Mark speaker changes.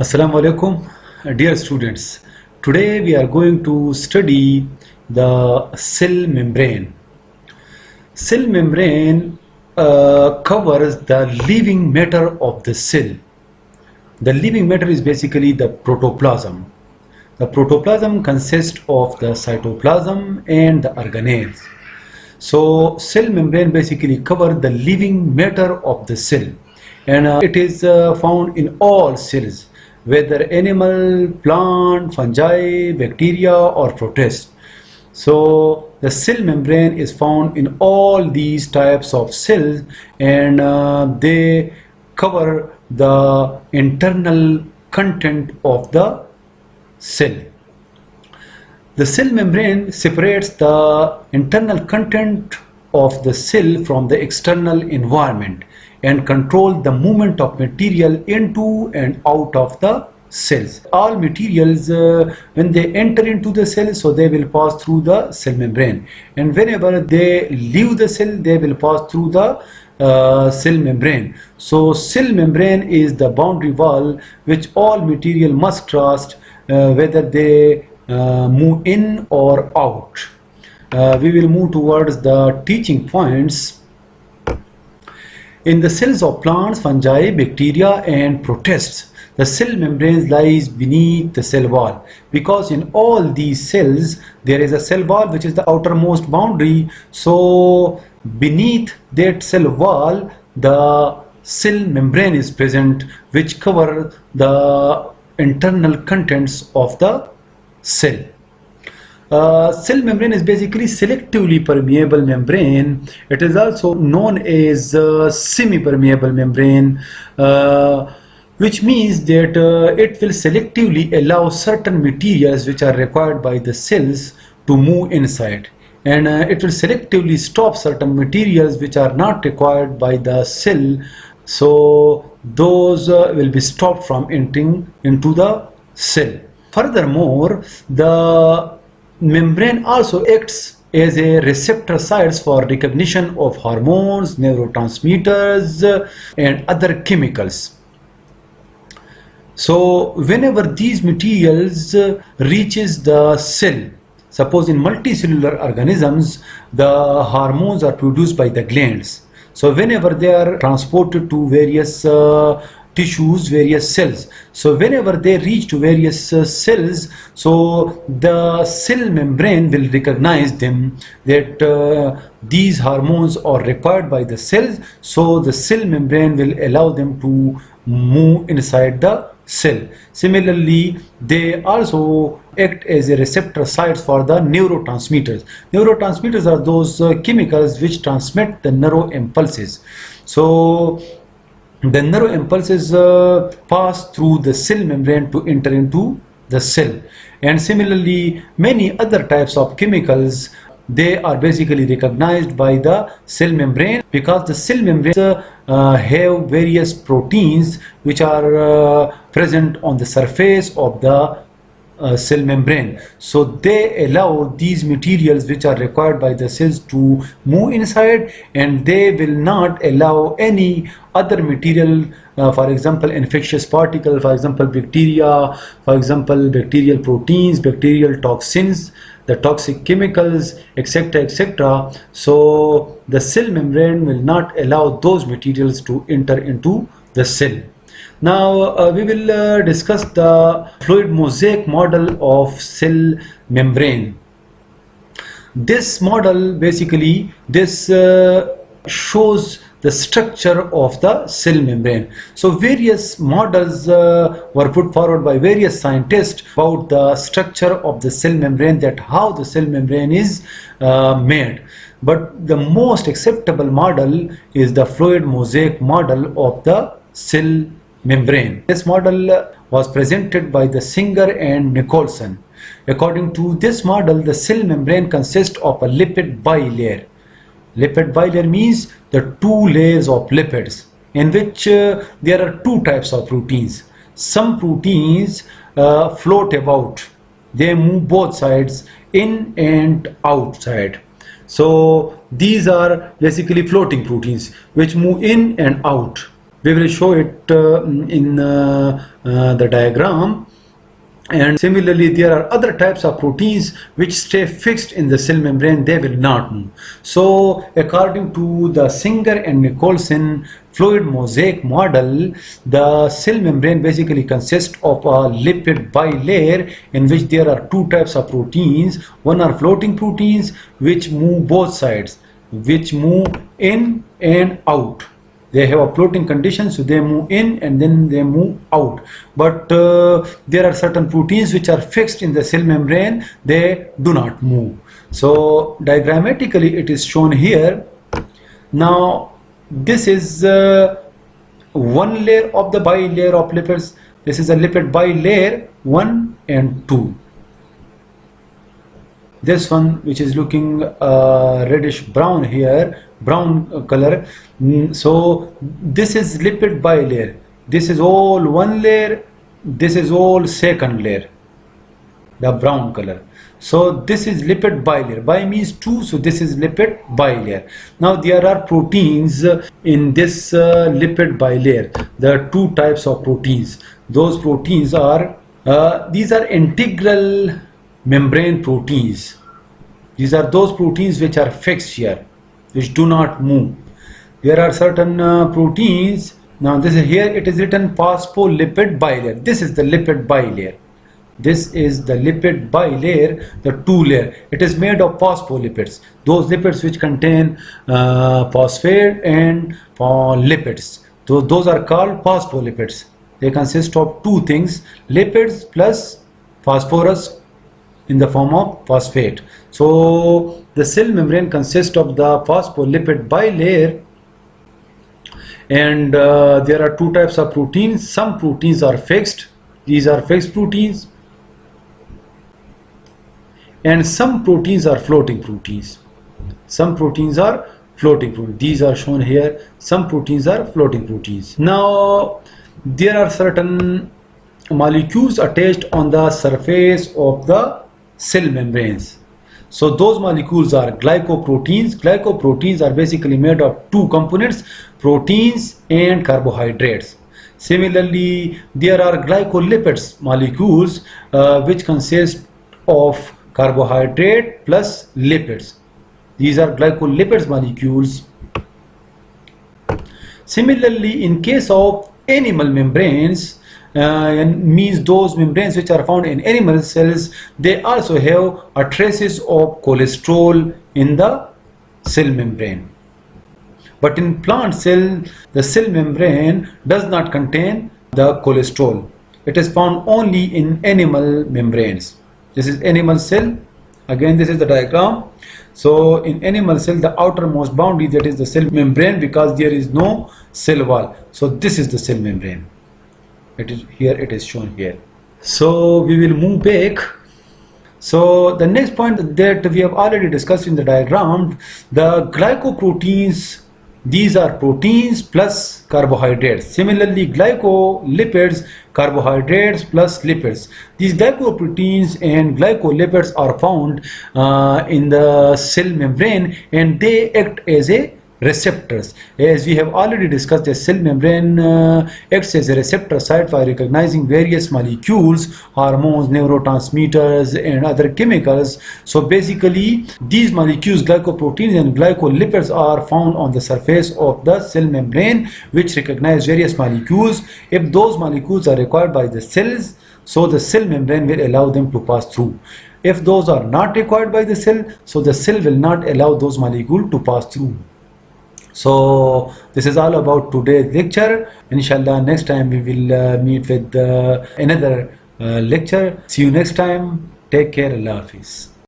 Speaker 1: Assalamu alaikum, dear students. Today we are going to study the cell membrane. Cell membrane covers the living matter of the cell. The living matter is basically the protoplasm. The protoplasm consists of the cytoplasm and the organelles. So cell membrane basically covers the living matter of the cell, and it is found in all cells, whether animal, plant, fungi, bacteria or protists. So the cell membrane is found in all these types of cells, and they cover the internal content of the cell. The cell membrane separates the internal content of the cell from the external environment and controls the movement of material into and out of the cells. All materials, when they enter into the cell, so they will pass through the cell membrane, and whenever they leave the cell, they will pass through the cell membrane. So cell membrane is the boundary wall which all material must cross, whether they move in or out. We will move towards the teaching points. In the cells of plants, fungi, bacteria and protists, the cell membrane lies beneath the cell wall, because in all these cells there is a cell wall which is the outermost boundary. So beneath that cell wall the cell membrane is present, which cover the internal contents of the cell. Cell membrane is basically selectively permeable membrane. It is also known as semi-permeable membrane, which means that it will selectively allow certain materials which are required by the cells to move inside, and it will selectively stop certain materials which are not required by the cell. So those will be stopped from entering into the cell. Furthermore, the membrane also acts as a receptor sites for recognition of hormones, neurotransmitters and other chemicals. So whenever these materials reaches the cell, suppose in multicellular organisms the hormones are produced by the glands. So whenever they are transported to various tissues, various cells, so whenever they reach to various cells, so the cell membrane will recognize them that these hormones are required by the cells, so the cell membrane will allow them to move inside the cell. Similarly, they also act as a receptor sites for the neurotransmitters. Neurotransmitters are those chemicals which transmit the nerve impulses. So the nerve impulses pass through the cell membrane to enter into the cell. And similarly, many other types of chemicals, they are basically recognized by the cell membrane, because the cell membranes have various proteins which are present on the surface of the cell membrane. So they allow these materials which are required by the cells to move inside, and they will not allow any other material, for example infectious particle, for example bacteria, for example bacterial proteins, bacterial toxins, the toxic chemicals, etc., etc. So the cell membrane will not allow those materials to enter into the cell. Now we will discuss the fluid mosaic model of cell membrane. This model basically shows the structure of the cell membrane. So various models were put forward by various scientists about the structure of the cell membrane, that how the cell membrane is made. But the most acceptable model is the fluid mosaic model of the cell membrane. This model was presented by the Singer and Nicholson. According to this model, the cell membrane consists of a lipid bilayer. Lipid bilayer means the two layers of lipids, in which there are two types of proteins. Some proteins float about, they move both sides, in and outside. So these are basically floating proteins which move in and out. We will show it in the diagram. And similarly, there are other types of proteins which stay fixed in the cell membrane, they will not move. So according to the Singer and Nicholson fluid mosaic model, the cell membrane basically consists of a lipid bilayer in which there are two types of proteins. One are floating proteins which move both sides, which move in and out. They have a floating condition, so they move in and then they move out. But there are certain proteins which are fixed in the cell membrane, they do not move. So diagrammatically it is shown here. Now this is one layer of the bilayer of lipids. This is a lipid bilayer 1 and 2. This one, which is looking reddish brown here, brown color. So this is lipid bilayer. This is all one layer, this is all second layer, the brown color. So this is lipid bilayer. Bi means two, so this is lipid bilayer. Now there are proteins in this lipid bilayer. There are two types of proteins. Those proteins are these are integral membrane proteins. These are those proteins which are fixed here, which do not move. There are certain proteins. Now this is here, it is written phospholipid bilayer. This is the lipid bilayer. This is the lipid bilayer, the two layer. It is made of phospholipids, those lipids which contain phosphate and lipids. Those are called phospholipids. They consist of two things, lipids plus phosphorus in the form of phosphate. So the cell membrane consists of the phospholipid bilayer, and there are two types of proteins. Some proteins are fixed, these are fixed proteins, and some proteins are floating proteins. Some proteins are floating proteins. These are shown here. Some proteins are floating proteins. Now there are certain molecules attached on the surface of the cell membranes. So those molecules are glycoproteins. Glycoproteins are basically made of two components, proteins and carbohydrates. Similarly, there are glycolipids molecules which consist of carbohydrate plus lipids. These are glycolipids molecules. Similarly, in case of animal membranes, and means those membranes which are found in animal cells, they also have a traces of cholesterol in the cell membrane. But in plant cell, the cell membrane does not contain the cholesterol. It is found only in animal membranes. This is animal cell. Again, this is the diagram. So in animal cell, the outermost boundary, that is the cell membrane, because there is no cell wall. So this is the cell membrane. It is here, it is shown here. So we will move back. So the next point that we have already discussed in the diagram, the glycoproteins, these are proteins plus carbohydrates. Similarly, glycolipids, carbohydrates plus lipids. These glycoproteins and glycolipids are found in the cell membrane, and they act as a receptors. As we have already discussed, the cell membrane acts as a receptor site by recognizing various molecules, hormones, neurotransmitters and other chemicals. So basically these molecules, glycoproteins and glycolipids, are found on the surface of the cell membrane, which recognize various molecules. If those molecules are required by the cells, so the cell membrane will allow them to pass through. If those are not required by the cell, so the cell will not allow those molecules to pass through. So this is all about today's lecture. Inshallah, next time we will meet with another lecture. See you next time. Take care. Allah Hafiz.